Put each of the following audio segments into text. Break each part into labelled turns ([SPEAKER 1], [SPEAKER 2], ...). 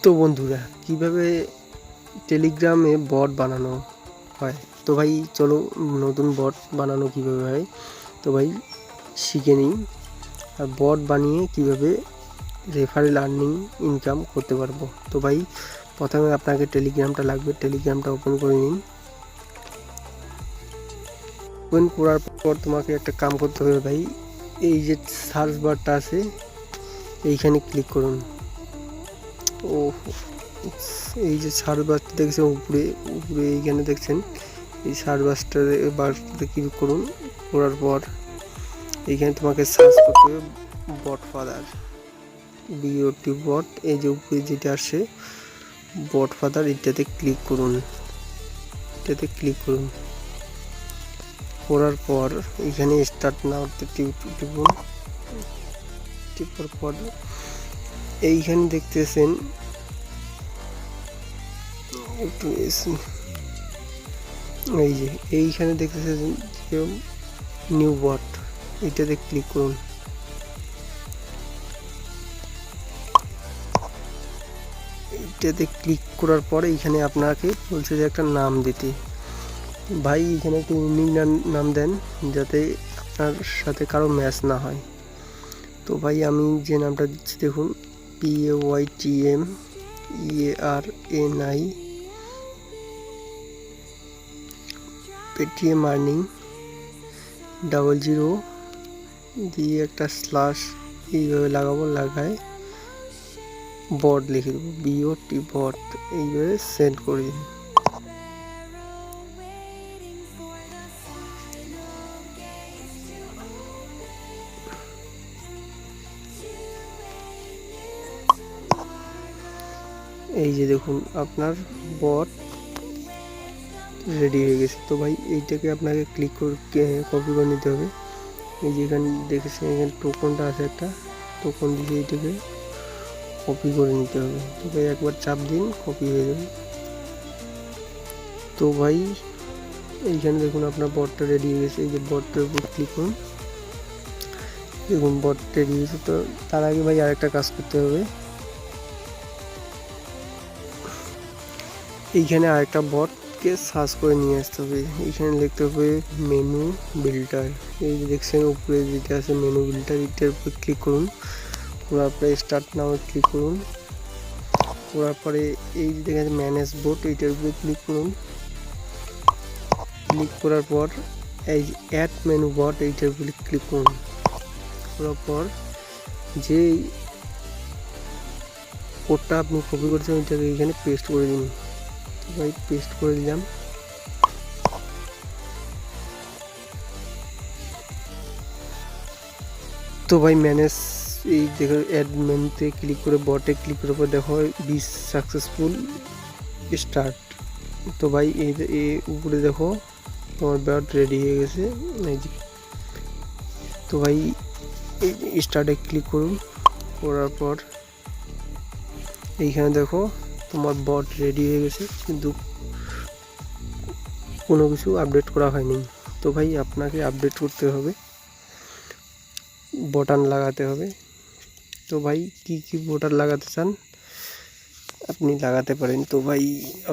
[SPEAKER 1] তো বন্ধুরা, কিভাবে টেলিগ্রামে বট বানানো হয়, তো ভাই চলো নতুন বট বানানো কিভাবে হয় তো ভাই শিখে নিই। আর বট বানিয়ে কিভাবে রেফারেল আর্নিং ইনকাম করতে পারবো। তো ভাই প্রথমে আপনাকে টেলিগ্রামটা লাগবে, টেলিগ্রামটা ওপেন করে নিন। ওপেন করার পর তোমাকে একটা কাম করতে হবে ভাই, এই যে সার্চ বারটা আছে এইখানে ক্লিক করুন। ও এই যে সার্চ বারটা দেখছেন উপরে উপরে এইখানে দেখছেন, এই সার্চ বারটাতে ক্লিক করুন। করার পর এইখানে তোমাকে সার্চ করতে হবে বট ফাদার, বিওটি বট, এই যে উপরে যেটা আসে বট ফাদার, এটাতে ক্লিক করুন। এটাতে ক্লিক করুন করার পর এখানে স্টার্ট নাওতে টিপুন। টিপার পর এইখানে দেখতেছেন একটু এই যে এইখানে দেখতেছেন নিউ বট, এটাতে ক্লিক করুন। এটাতে ক্লিক করার পরে এইখানে আপনাকে বলছে যে একটা নাম দিতে। ভাই এখানে একটা ইউনিক নাম দেন যাতে আপনার সাথে কারো ম্যাচ না হয়। তো ভাই আমি যে নামটা দিচ্ছি দেখুন, PAYTMEARNI পেটিএম আর্নিং 00 দিয়ে একটা স্ল্যাশ এইভাবে লাগাবো, লাগায় বট লিখে দেবো, BOT বট, এইভাবে সেন্ড করে দিন। এই যে দেখুন আপনার বট রেডি হয়ে গেছে। তো ভাই এইটাকে আপনাকে ক্লিক করে কপি করে নিতে হবে। এই যে এখানে দেখেছেন এখানে টোকনটা আছে, একটা টোকন দিয়ে এইটাকে কপি করে নিতে হবে। তো ভাই একবার চাপ দিন, কপি হয়ে যাবে। তো ভাই এইখানে দেখুন আপনার বটটা রেডি হয়ে গেছে। এই যে বটটার উপর ক্লিক করুন, দেখুন বট রেডি হয়েছে। তো তার আগে ভাই আরেকটা কাজ করতে হবে, এইখানে আরেকটা বটকে সার্চ করে নিয়ে আসতে হবে। এইখানে লিখতে হবে মেনু বিল্ডার, এই যে দেখছেন উপরে যেটা আছে মেনু বিল্ডার, এটার উপর ক্লিক করুন। করার পরে স্টার্ট নাও ক্লিক করুন। করার পরে এই যে দেখেন ম্যানেজ বোট, এইটার উপরে ক্লিক করুন। ক্লিক করার পর এই যে অ্যাড মেনু বট, এইটার উপরে ক্লিক করুন। করার পর যে কোডটা আপনি কপি করেছেন ওইটাকে এখানে পেস্ট করে দিন। ভাই পেস্ট করে দিলাম। তো ভাই ম্যানেজ এই দেখো অ্যাড মেনুতে ক্লিক করে বটে ক্লিক করার পর দেখো বি সাকসেসফুল স্টার্ট। তো ভাই এই উপরে দেখো তোমার বট রেডি হয়ে গেছে। এই যে তো ভাই এই স্টার্টে ক্লিক করুন। করার পর এইখানে দেখো তোমার বট রেডি হয়ে গেছে, কিন্তু কোনো কিছু আপডেট করা হয়নি। তো ভাই আপনাকে আপডেট করতে হবে, বটন লাগাতে হবে। তো ভাই কি কি বটন লাগাতে চান আপনি লাগাতে পারেন। তো ভাই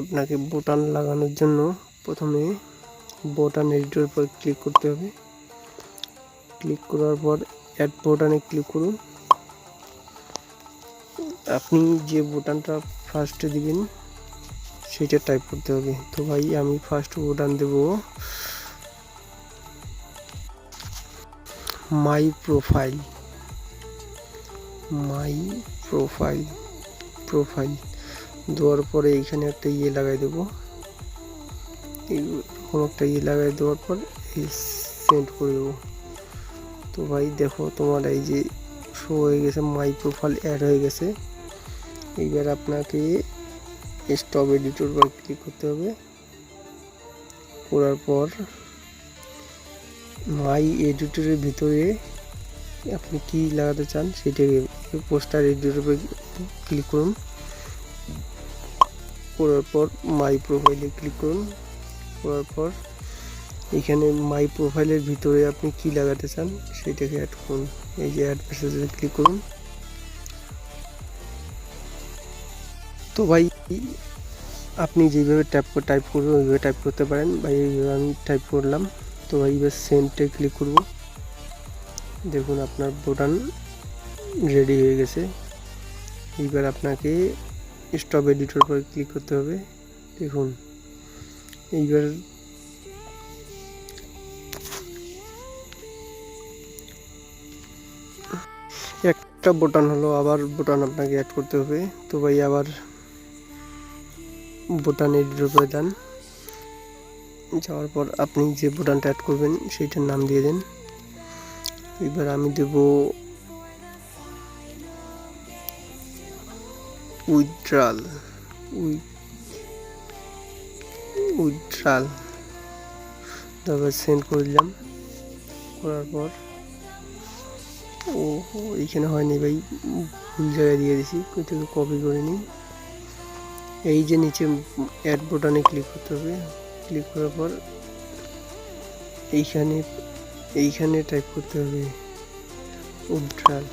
[SPEAKER 1] আপনাকে বটন লাগানোর জন্য প্রথমে বটন এডিটর উপর ক্লিক করতে হবে। ক্লিক করার পর অ্যাড বটনে ক্লিক করুন। আপনি যে বটনটা ফার্স্টে দিবেন সেটা টাইপ করতে হবে। তো ভাই আমি ফার্স্ট বটন দেব মাই প্রোফাইল, প্রোফাইল দেওয়ার পরে এইখানে একটা লাগাই দেবো, কোনো একটা লাগাই দেওয়ার পর এই সেন্ড করে দেবো। তো ভাই দেখো তোমার এই যে শো হয়ে গেছে, মাই প্রোফাইল অ্যাড হয়ে গেছে। এইবার আপনাকে স্টপ এডিটর উপর ক্লিক করতে হবে। করার পর মাই এডিটরের ভিতরে আপনি কি লাগাতে চান সেটাকে পোস্টার এডিটর উপর ক্লিক করুন। করার পর মাই প্রোফাইলে ক্লিক করুন। করার পর এখানে মাই প্রোফাইলের ভিতরে আপনি কি লাগাতে চান সেটাকে অ্যাড করুন। এই যে অ্যাড মেসেজে ক্লিক করুন। তো ভাই আপনি যেভাবে টাইপ করবেন ওইভাবে টাইপ করতে পারেন ভাই। এইভাবে আমি টাইপ করলাম। তো ভাই এবার সেন্ডে ক্লিক করব। দেখুন আপনার বোটান রেডি হয়ে গেছে। এবার আপনাকে স্টপ এডিটর পর ক্লিক করতে হবে। দেখুন এইবার একটা বোটান হলো, আবার বোটান আপনাকে অ্যাড করতে হবে। তো ভাই আবার বোটান এডিটর পরে যান। যাওয়ার পর আপনি যে বোটানটা অ্যাড করবেন সেইটার নাম দিয়ে দেন। এবার আমি দেব উইথড্রাল। তারপর সেন্ড করে দিলাম। করার পর এইখানে হয়নি ভাই, ভুল জায়গায় দিয়ে দিছি, ওইটাকে কপি করে নিই। এই যে নিচে অ্যাড বোটানে ক্লিক করতে হবে। ক্লিক করার পর এইখানে টাইপ করতে হবে উইথড্রাল।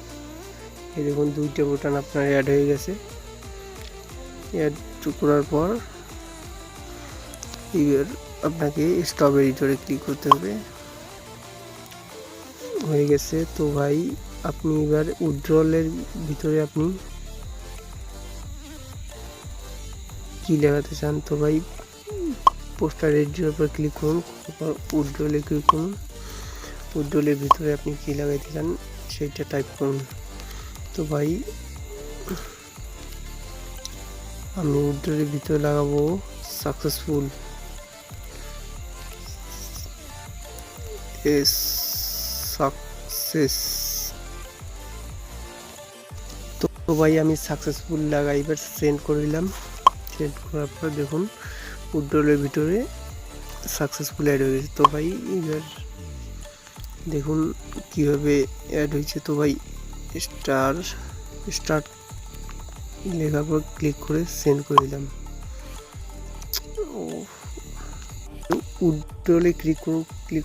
[SPEAKER 1] এই দেখুন দুইটা বোটান আপনার অ্যাড হয়ে গেছে। অ্যাড করার পর এবার আপনাকে স্টপ এডিটরে ক্লিক করতে হবে। হয়ে গেছে। তো ভাই আপনি এবার উইথড্রলের ভিতরে আপনি কি লাগাতে চান, তো ভাই পোস্টার এডিটর উপর ক্লিক করুন, উইথড্রলে ক্লিক করুন। উইথড্রলের ভিতরে আপনি কি লাগাইতে চান সেইটা টাইপ করুন। তো ভাই আমি উইথড্রলের ভিতরে লাগাবো সাকসেসফুল, সাকসেস। তো ভাই আমি সাকসেসফুল লাগাই, এবার সেন্ড করে দিলাম। সেন্ড করার পর দেখুন উইথড্রলের ভিতরে সাকসেসফুল অ্যাড হয়ে গেছে। তো ভাই এবার দেখুন কীভাবে অ্যাড হয়েছে। তো ভাই স্টার্ট লেখার পর ক্লিক করে সেন্ড করে দিলাম। উইথড্রলে ক্লিক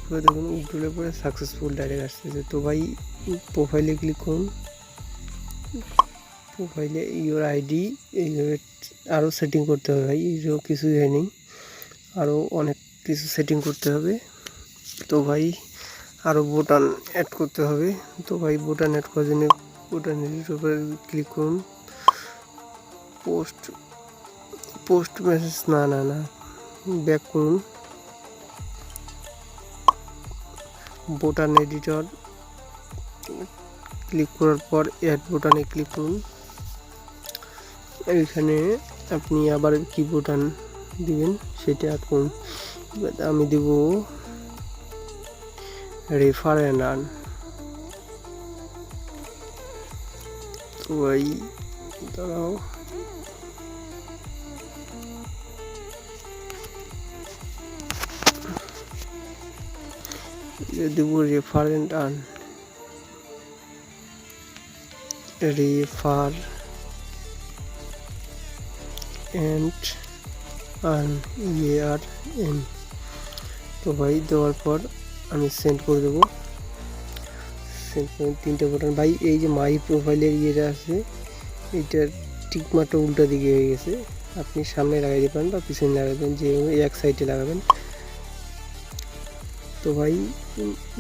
[SPEAKER 1] করে দেখুন উইথড্রলের পরে সাকসেসফুল ডাইরেক্ট আসতেছে। তো ভাই প্রোফাইলে ক্লিক করুন। প্রোফাইলে ইওর আইডি এইভাবে আরও সেটিং করতে হবে ভাই, এইসব কিছুই হয়নি, আরও অনেক কিছু সেটিং করতে হবে। তো ভাই আরও বোটান অ্যাড করতে হবে। তো ভাই বোটান অ্যাড করার জন্য বোটান এডিটর উপরে ক্লিক করুন। পোস্ট মেসেজ না ব্যাক করুন। বোটান এডিটর ক্লিক করার পর অ্যাড বোটানে ক্লিক করুন। এইখানে আপনি আবার কি বোটান দিবেন সেটা অ্যাড করুন। আমি দেব রেফার অ্যান্ড আর্ন। তো ভাই দাঁড়াও, দেব refer and earn. Refer and earn EARN। তো ভাই দেওয়ার পর আমি সেন্ড করে দেবো। সেন্ড করে 3টে বোটান। ভাই এই যে মাই প্রোফাইলের ইয়েটা আছে এইটার টিকমারটা উল্টা দিকে হয়ে গেছে, আপনি সামনে লাগাই দিতে পারেন বা পিছনে লাগাবেন, যে এক সাইডে লাগাবেন। তো ভাই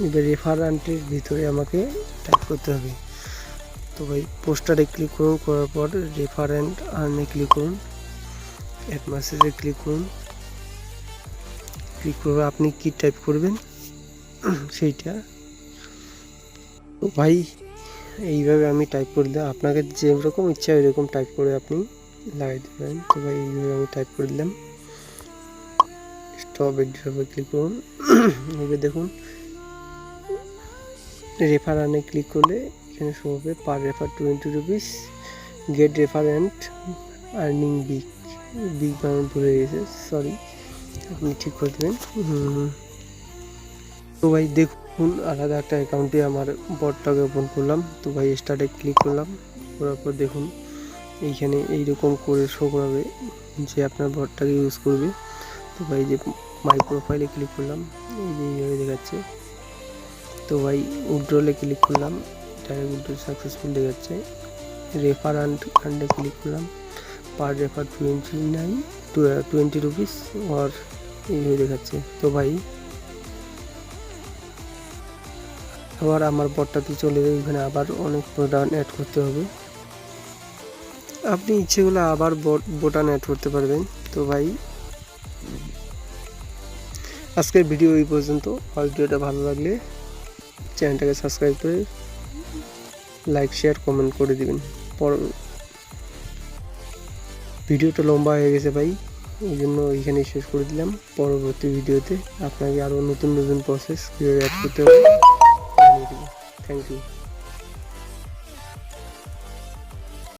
[SPEAKER 1] এবার রেফারেন্টের ভিতরে আমাকে টাইপ করতে হবে। তো ভাই পোস্টারে ক্লিক করুন, করার পর রেফারেন্ট আর্নে ক্লিক করুন, অ্যাড মেসেজে ক্লিক করুন। ক্লিক করে আপনি কি টাইপ করবেন সেইটা। তো ভাই এইভাবে আমি টাইপ করে দিলাম, আপনাকে যেরকম ইচ্ছা ওইরকম টাইপ করে আপনি লাগাই দেবেন। তো ভাই এইভাবে আমি টাইপ করে দিলাম। স্টপ এডিটর উপর ক্লিক করুন। এবার দেখুন রেফার আর্নে ক্লিক করলে এখানে শো হবে per refer 20 rupees, get referent earning big বানানো ভুল হয়ে গেছে, সরি, আপনি ঠিক করে দেবেন। তো ভাই দেখুন আলাদা একটা অ্যাকাউন্টে আমার বটটাকে ওপেন করলাম। তো ভাই স্টার্টে ক্লিক করলাম, করার পর দেখুন এইখানে এইরকম করে শো করাবে যে আপনার বটটাকে ইউজ করবে। তো ভাই যে মাই প্রোফাইলে ক্লিক করলাম, এই যে এইভাবে দেখাচ্ছে। তো ভাই উইথড্রলে ক্লিক করলাম, ডাইরেক্ট উইথড্রল সাকসেসফুল দেখাচ্ছে। রেফার আর্নে ক্লিক করলাম, পার রেফার 20 রুপিস আর এই দেখাচ্ছে। তো ভাই আবার আমার বটটাতে চলে যাই, এখানে আবার অনেক বোটান অ্যাড করতে হবে। আপনি ইচ্ছে করলে আবার বোটান অ্যাড করতে পারবেন। তো ভাই আজকের ভিডিও এই পর্যন্ত। ভিডিওটা ভালো লাগলে চ্যানেলটাকে সাবস্ক্রাইব করে লাইক শেয়ার কমেন্ট করে দিবেন। ভিডিওটা লম্বা হয়ে গেছে ভাই, এই জন্য এইখানেই শেষ করে দিলাম। পরবর্তী ভিডিওতে আপনাকে আরও নতুন নতুন প্রসেস কীভাবে অ্যাড করতে হবে জানিয়ে দেবো। Thank you.